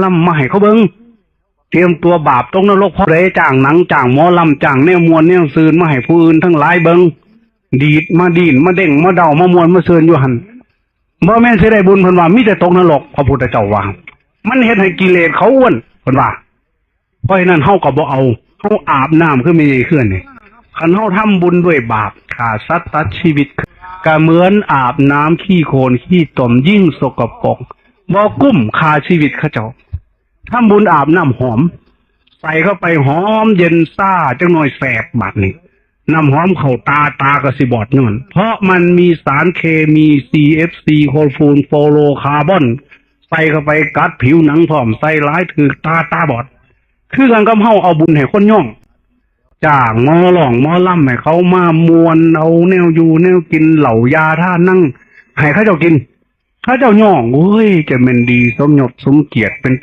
ลำมาให้เขาเบิ้งเตรียมตัวบาปตกนรกเพราะได้จ้างหนังจ้างหมอลำจ้างแนวมวลแนวซืนมาให้ผู้อื่นทั้งหลายเบิ้งดีดมาดีนมาเด้งมาเดามามวลมาเซินอยู่หันบ่แม่นสิได้บุญเพิ่นว่ามีแต่ตกนรกพระพุทธเจ้าว่ามันเฮ็ดให้กิเลสเขาอ้วนเพิ่นว่าเพราะฉะนั้นเฮาก็บ่เอาเฮาอาบน้ำคือมีเคลื่อนนี่คันเฮาทำบุญด้วยบาปฆ่าสัตว์ตัดชีวิตก็เหมือนอาบน้ำขี้โคลนขี้ตมยิ่งสกปรกบ่กุ้มฆ่าชีวิตเขาเจ้าทำบุญอาบน้ำหอมใส่เข้าไปหอมเย็นซ่าจังหน่อยแสบบัดนี้น้ำหอมเข้าตาก็สิบอดย้อนเพราะมันมีสารเคมี CFC โคลฟูนโฟโลคาร์บอนใส่เข้าไปกัดผิวหนังพร้อมใส่ร้ายถือตาบอดคือกันกับเฮาเอาบุญให้คนย่องจ้างหมอร้องหมอลำให้เขามามวนเอาแนวอยู่แนวกินเหล่ายาท่านั่งให้เขาเจ้ากินเขาเจ้าย่องเว้ยจะเป็นดีสมยศสมเกียรติเป็น